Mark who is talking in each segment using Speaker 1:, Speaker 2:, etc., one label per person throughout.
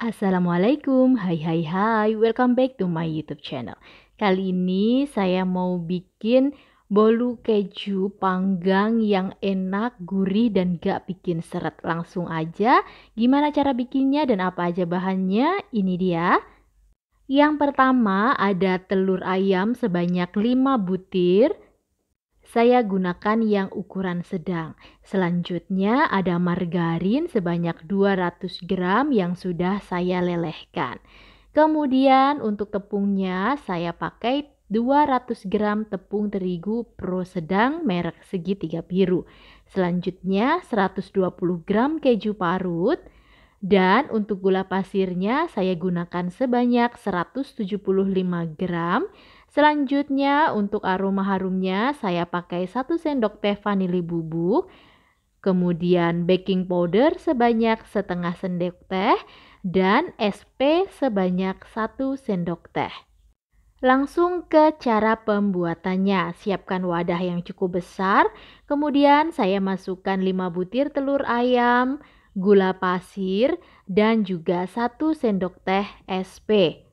Speaker 1: Assalamualaikum, hai, welcome back to my YouTube channel. Kali ini saya mau bikin bolu keju panggang yang enak, gurih, dan gak bikin seret. Langsung aja, gimana cara bikinnya dan apa aja bahannya? Ini dia. Yang pertama ada telur ayam sebanyak 5 butir. Saya gunakan yang ukuran sedang. Selanjutnya ada margarin sebanyak 200 gram yang sudah saya lelehkan. Kemudian untuk tepungnya saya pakai 200 gram tepung terigu pro sedang merek segitiga biru. Selanjutnya 120 gram keju parut. Dan untuk gula pasirnya saya gunakan sebanyak 175 gram. Selanjutnya untuk aroma harumnya saya pakai 1 sendok teh vanili bubuk. Kemudian baking powder sebanyak setengah sendok teh. Dan SP sebanyak 1 sendok teh. Langsung ke cara pembuatannya. Siapkan wadah yang cukup besar. Kemudian saya masukkan 5 butir telur ayam, gula pasir, dan juga 1 sendok teh SP.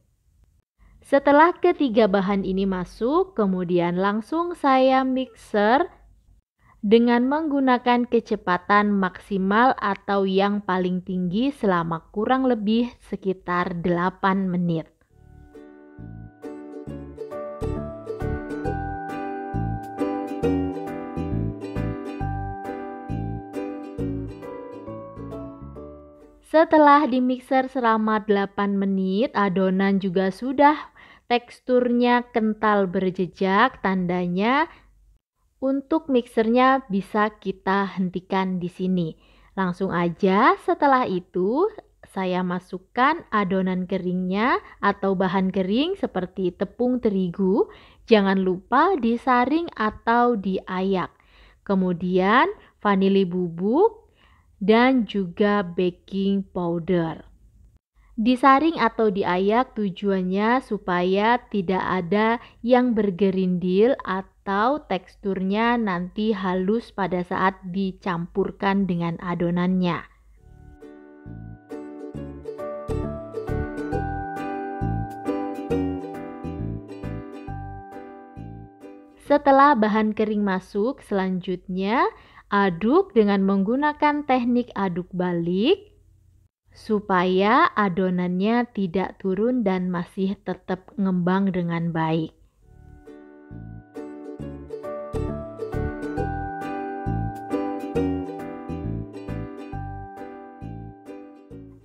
Speaker 1: Setelah ketiga bahan ini masuk, kemudian langsung saya mixer dengan menggunakan kecepatan maksimal atau yang paling tinggi selama kurang lebih sekitar 8 menit. Setelah dimixer selama 8 menit, adonan juga sudah teksturnya kental berjejak, tandanya untuk mixernya bisa kita hentikan di sini. Langsung aja setelah itu saya masukkan adonan keringnya atau bahan kering seperti tepung terigu. Jangan lupa disaring atau diayak. Kemudian vanili bubuk dan juga baking powder. Disaring atau diayak tujuannya supaya tidak ada yang bergerindil atau teksturnya nanti halus pada saat dicampurkan dengan adonannya. Setelah bahan kering masuk, selanjutnya aduk dengan menggunakan teknik aduk balik supaya adonannya tidak turun dan masih tetap ngembang dengan baik.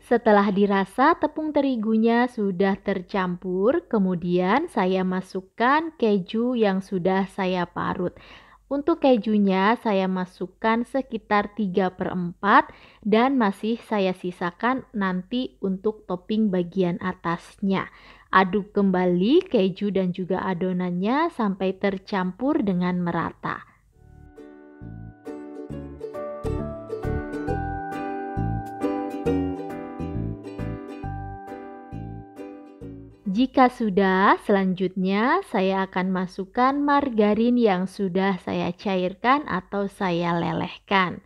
Speaker 1: Setelah dirasa tepung terigunya sudah tercampur, kemudian saya masukkan keju yang sudah saya parut. Untuk kejunya saya masukkan sekitar 3/4 dan masih saya sisakan nanti untuk topping bagian atasnya. Aduk kembali keju dan juga adonannya sampai tercampur dengan merata. Jika sudah, selanjutnya saya akan masukkan margarin yang sudah saya cairkan atau saya lelehkan.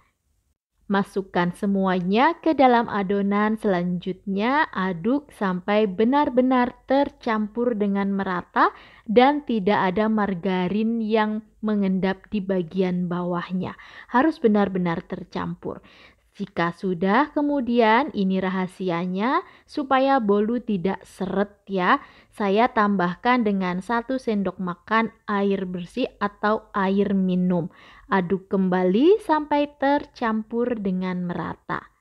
Speaker 1: Masukkan semuanya ke dalam adonan, selanjutnya aduk sampai benar-benar tercampur dengan merata dan tidak ada margarin yang mengendap di bagian bawahnya. Harus benar-benar tercampur. Jika sudah, kemudian ini rahasianya supaya bolu tidak seret ya. Saya tambahkan dengan 1 sendok makan air bersih atau air minum. Aduk kembali sampai tercampur dengan merata.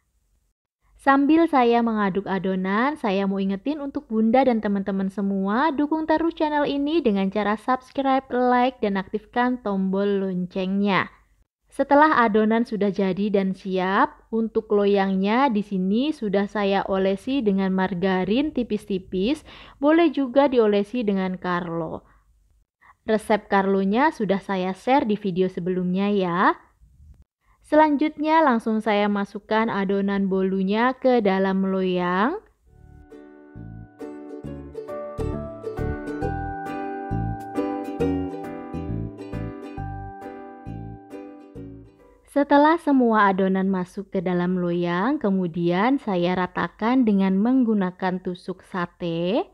Speaker 1: Sambil saya mengaduk adonan, saya mau ingetin untuk Bunda dan teman-teman semua, dukung terus channel ini dengan cara subscribe, like, dan aktifkan tombol loncengnya. Setelah adonan sudah jadi dan siap, untuk loyangnya di sini sudah saya olesi dengan margarin tipis-tipis, boleh juga diolesi dengan Carlo. Resep Carlonya sudah saya share di video sebelumnya ya. Selanjutnya langsung saya masukkan adonan bolunya ke dalam loyang. Setelah semua adonan masuk ke dalam loyang, kemudian saya ratakan dengan menggunakan tusuk sate.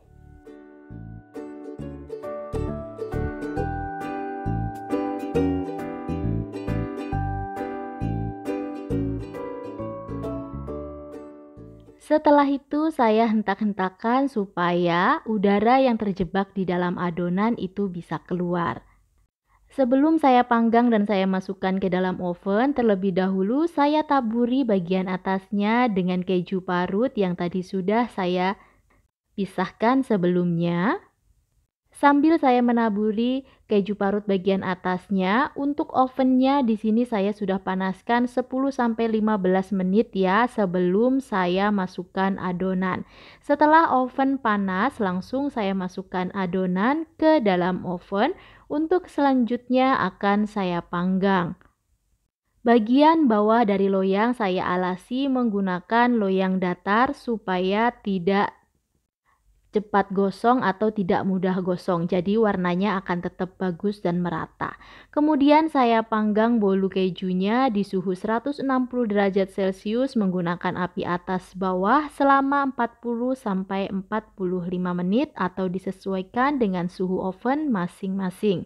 Speaker 1: Setelah itu saya hentak-hentakan supaya udara yang terjebak di dalam adonan itu bisa keluar. Sebelum saya panggang dan saya masukkan ke dalam oven, terlebih dahulu saya taburi bagian atasnya dengan keju parut yang tadi sudah saya pisahkan sebelumnya. Sambil saya menaburi keju parut bagian atasnya, untuk ovennya di sini saya sudah panaskan 10-15 menit ya sebelum saya masukkan adonan. Setelah oven panas, langsung saya masukkan adonan ke dalam oven. Untuk selanjutnya akan saya panggang. Bagian bawah dari loyang saya alasi menggunakan loyang datar supaya tidak cepat gosong atau tidak mudah gosong, jadi warnanya akan tetap bagus dan merata. Kemudian saya panggang bolu kejunya di suhu 160 derajat Celcius menggunakan api atas bawah selama 40-45 menit atau disesuaikan dengan suhu oven masing-masing.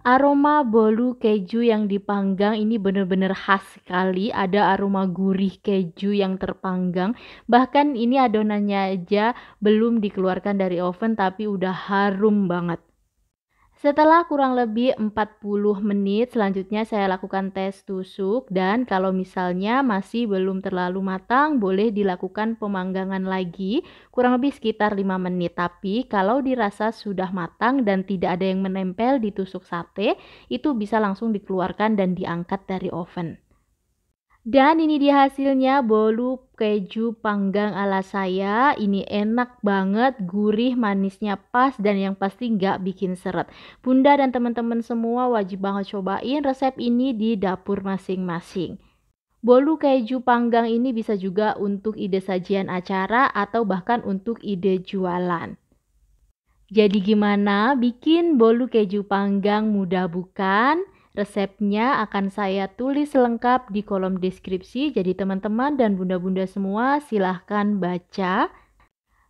Speaker 1: Aroma bolu keju yang dipanggang ini benar-benar khas sekali, ada aroma gurih keju yang terpanggang. Bahkan ini adonannya aja belum dikeluarkan dari oven tapi udah harum banget. Setelah kurang lebih 40 menit, selanjutnya saya lakukan tes tusuk dan kalau misalnya masih belum terlalu matang, boleh dilakukan pemanggangan lagi kurang lebih sekitar 5 menit. Tapi kalau dirasa sudah matang dan tidak ada yang menempel di tusuk sate, itu bisa langsung dikeluarkan dan diangkat dari oven. Dan ini dia hasilnya bolu keju panggang ala saya. Ini enak banget, gurih, manisnya pas, dan yang pasti nggak bikin seret. Bunda dan teman-teman semua wajib banget cobain resep ini di dapur masing-masing. Bolu keju panggang ini bisa juga untuk ide sajian acara atau bahkan untuk ide jualan. Jadi gimana bikin bolu keju panggang mudah bukan? Resepnya akan saya tulis lengkap di kolom deskripsi, jadi teman-teman dan bunda-bunda semua silahkan baca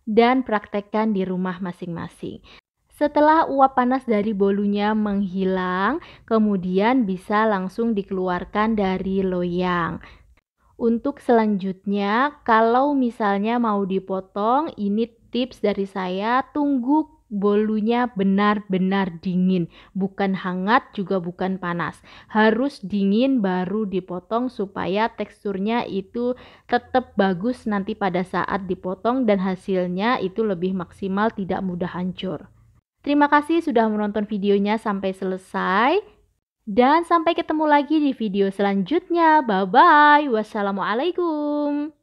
Speaker 1: dan praktekkan di rumah masing-masing. Setelah uap panas dari bolunya menghilang, kemudian bisa langsung dikeluarkan dari loyang. Untuk selanjutnya, kalau misalnya mau dipotong, ini tips dari saya, tunggu bolunya benar-benar dingin, bukan hangat juga bukan panas. Harus dingin baru dipotong supaya teksturnya itu tetap bagus nanti pada saat dipotong dan hasilnya itu lebih maksimal, tidak mudah hancur. Terima kasih sudah menonton videonya sampai selesai. Dan sampai ketemu lagi di video selanjutnya. Bye-bye. Wassalamualaikum.